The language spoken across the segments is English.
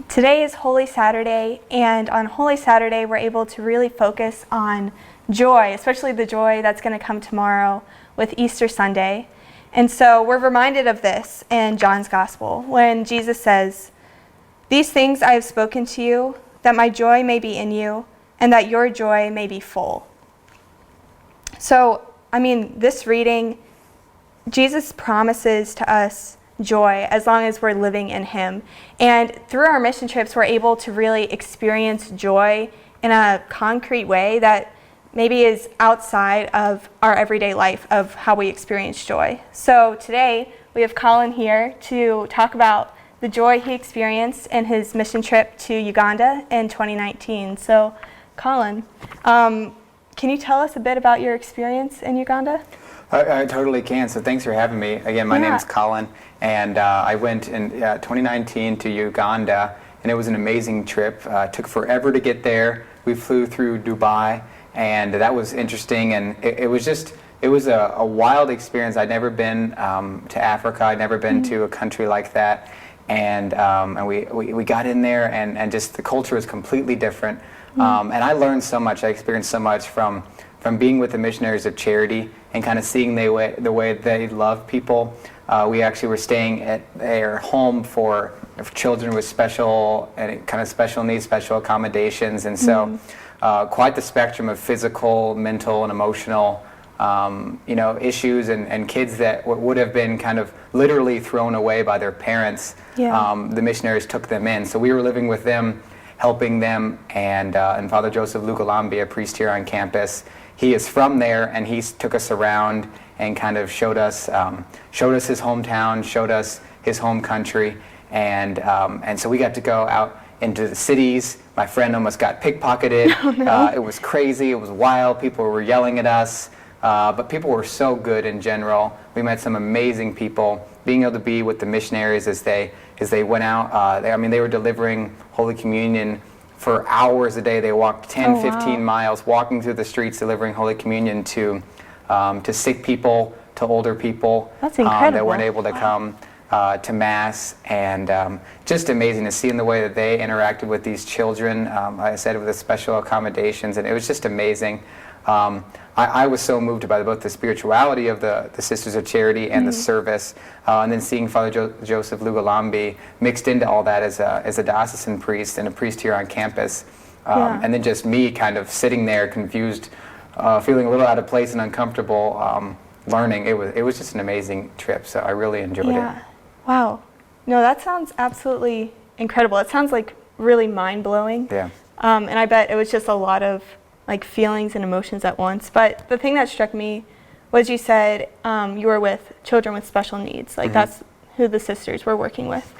Today is Holy Saturday, and on Holy Saturday we're able to really focus on joy, especially the joy that's going to come tomorrow with Easter Sunday. And so we're reminded of this in John's Gospel when Jesus says, "These things I have spoken to you, that my joy may be in you, and that your joy may be full." So, this reading, Jesus promises to us joy as long as we're living in him. And through our mission trips, we're able to really experience joy in a concrete way that maybe is outside of our everyday life of how we experience joy. So today we have Colin here to talk about the joy he experienced in his mission trip to Uganda in 2019. So Colin, can you tell us a bit about your experience in Uganda? I totally can. So thanks for having me. Again, my name is Colin, and I went in 2019 to Uganda, and it was an amazing trip. It took forever to get there. We flew through Dubai, and that was interesting, and it was a wild experience. I'd never been to Africa. I'd never been to a country like that, and we got in there, and just the culture was completely different. And I learned so much. I experienced so much from being with the Missionaries of Charity and kind of seeing the way they love people. We actually were staying at their home for children with special needs, special accommodations, and so quite the spectrum of physical, mental, and emotional issues, and kids that would have been kind of literally thrown away by their parents. The missionaries took them in, so we were living with them, helping them, and Father Joseph Lugalambi, a priest here on campus, he is from there, and he took us around and kind of showed us his hometown, showed us his home country, and so we got to go out into the cities. My friend almost got pickpocketed. Oh, no. It was crazy. It was wild. People were yelling at us, but people were so good in general. We met some amazing people. Being able to be with the missionaries as they went out, they were delivering Holy Communion for hours a day. They walked 10, 15 miles, walking through the streets, delivering Holy Communion to sick people, to older people. That's incredible. That weren't able to come to Mass, and just amazing to see in the way that they interacted with these children. Like I said, with the special accommodations, and it was just amazing. I was so moved by both the spirituality of the Sisters of Charity and the service, and then seeing Father Joseph Lugalambi mixed into all that as a diocesan priest and a priest here on campus, and then just me kind of sitting there confused, feeling a little out of place and uncomfortable, learning. It was just an amazing trip, so I really enjoyed it. Wow. No, that sounds absolutely incredible. It sounds like really mind-blowing. Yeah. And I bet it was just a lot of feelings and emotions at once. But the thing that struck me was you said you were with children with special needs. That's who the sisters were working with.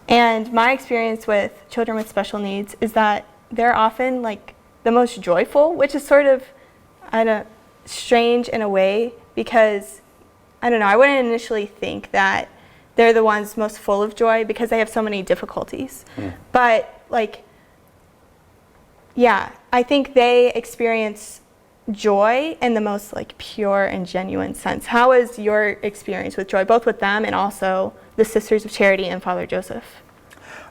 And my experience with children with special needs is that they're often the most joyful, which is sort of strange in a way, because I don't know, I wouldn't initially think that they're the ones most full of joy because they have so many difficulties. But I think they experience joy in the most pure and genuine sense. How was your experience with joy, both with them and also the Sisters of Charity and Father Joseph?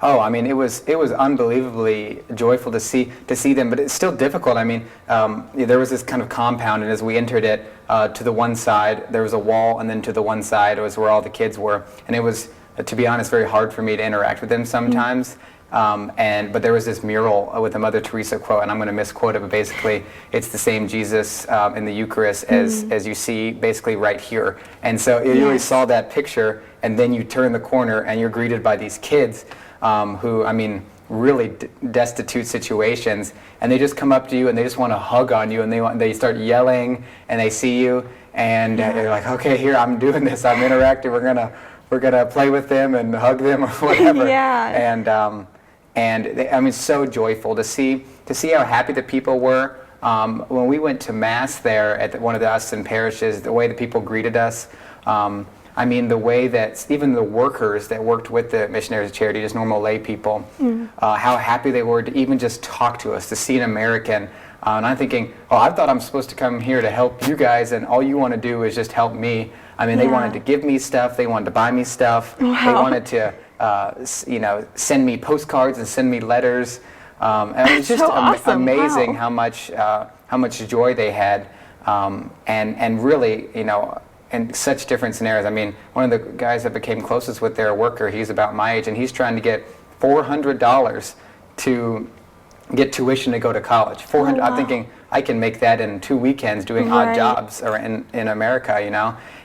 Oh, it was unbelievably joyful to see them, but it's still difficult. There was this kind of compound, and as we entered it, to the one side there was a wall, and then to the one side was where all the kids were, and it was, to be honest, very hard for me to interact with them sometimes. But there was this mural with a Mother Teresa quote, and I'm going to misquote it, but basically it's the same Jesus in the Eucharist as you see basically right here. And so you really saw that picture, and then you turn the corner and you're greeted by these kids who, really destitute situations, and they just come up to you and they just want to hug on you, and they start yelling, and they see you, and they're like, okay, here, I'm doing this, I'm interacting, we're gonna play with them and hug them or whatever. And so joyful to see how happy the people were. When we went to Mass there at one of the diocesan parishes, the way the people greeted us, I mean, the way that even the workers that worked with the Missionaries of Charity, just normal lay people, how happy they were to even just talk to us, to see an American. And I'm thinking, oh, I thought I'm supposed to come here to help you guys, and all you want to do is just help me. I mean, they wanted to give me stuff. They wanted to buy me stuff. Wow. They wanted to, send me postcards and send me letters. And it was just so awesome. amazing Wow. how much joy they had, and really, in such different scenarios. I mean, one of the guys that became closest with their worker, he's about my age, and he's trying to get $400 to get tuition to go to college. $400. Oh, wow. I'm thinking I can make that in 2 weekends doing odd jobs or in America,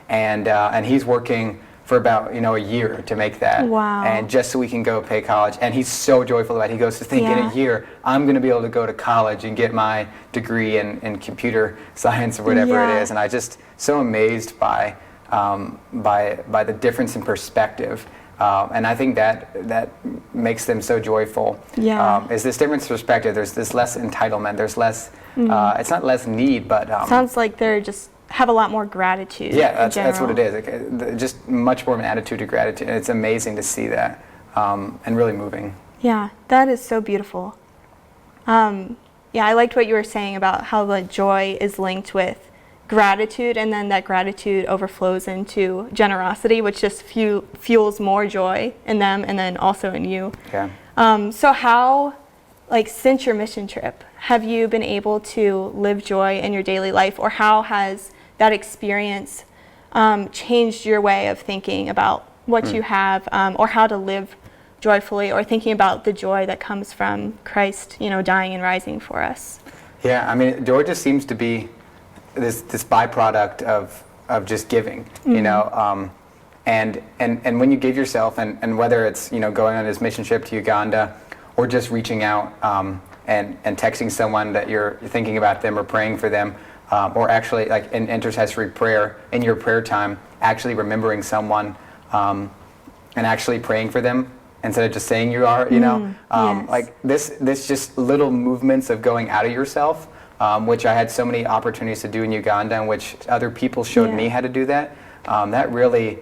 and he's working for about a year to make that. Wow. And just so we can go pay college. And he's so joyful about it. He goes to think in a year I'm going to be able to go to college and get my degree in computer science or whatever it is. And I just so amazed by the difference in perspective. And I think that makes them so joyful. Yeah. Is this difference in perspective? There's this less entitlement. There's less. It's not less need, but sounds like they're just have a lot more gratitude. Yeah, that's what it is. Just much more of an attitude to gratitude, and it's amazing to see that, and really moving. Yeah, that is so beautiful. Yeah, I liked what you were saying about how the joy is linked with gratitude, and then that gratitude overflows into generosity, which just fuels more joy in them, and then also in you. Yeah. So how, since your mission trip, have you been able to live joy in your daily life, or how has that experience changed your way of thinking about what you have, or how to live joyfully, or thinking about the joy that comes from Christ, dying and rising for us? Yeah, I mean, joy just seems to be this byproduct of just giving, and when you give yourself, and whether it's going on this mission trip to Uganda, or just reaching out and texting someone that you're thinking about them or praying for them. Or actually, in intercessory prayer, in your prayer time, actually remembering someone and actually praying for them instead of just saying you are, Yes. This just little movements of going out of yourself, which I had so many opportunities to do in Uganda, and which other people showed me how to do that. That really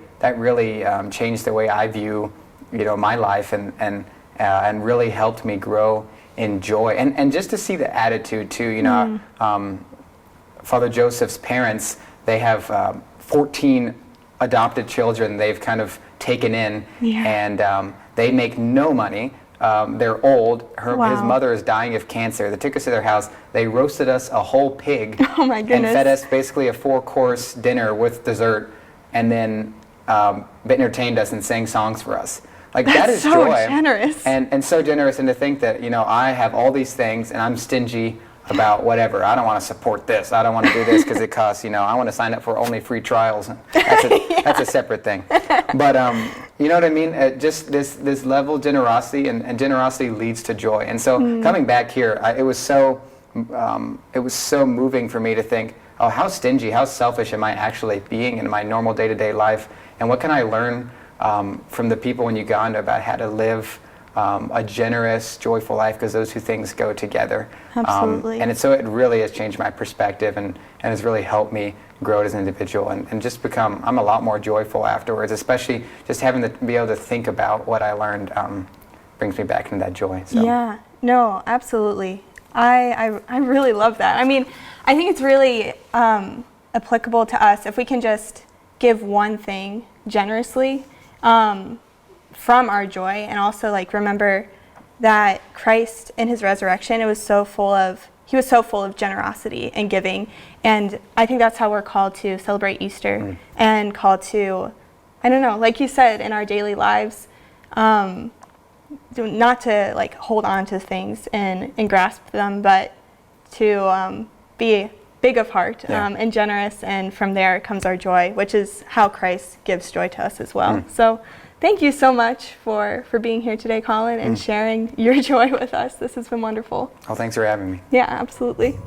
changed the way I view, my life, and really helped me grow in joy, and just to see the attitude too, Father Joseph's parents, they have 14 adopted children they've kind of taken in, and they make no money. They're old. His mother is dying of cancer. They took us to their house. They roasted us a whole pig. Oh my goodness. And fed us basically a 4-course dinner with dessert, and then entertained us and sang songs for us. That is so joy. Generous. And so generous, and to think that, I have all these things and I'm stingy about whatever. I don't want to support this. I don't want to do this because it costs, I want to sign up for only free trials. That's a separate thing. But, you know what I mean? Just this level of generosity, and generosity leads to joy. And so coming back here, it was so moving for me to think, oh, how stingy, how selfish am I actually being in my normal day-to-day life? And what can I learn from the people in Uganda about how to live a generous, joyful life, because those two things go together. Absolutely. And it really has changed my perspective, and has really helped me grow as an individual, and just I'm a lot more joyful afterwards, especially just having to be able to think about what I learned brings me back into that joy. So. Yeah, no, absolutely. I really love that. I mean, I think it's really applicable to us if we can just give one thing generously, from our joy, and also remember that Christ in his resurrection, he was so full of generosity and giving, and I think that's how we're called to celebrate Easter, and called to, I don't know, like you said, in our daily lives, not to hold on to things and grasp them, but to be big of heart and generous, and from there comes our joy, which is how Christ gives joy to us as well. So thank you so much for being here today, Colin, and sharing your joy with us. This has been wonderful. Oh, thanks for having me. Yeah, absolutely.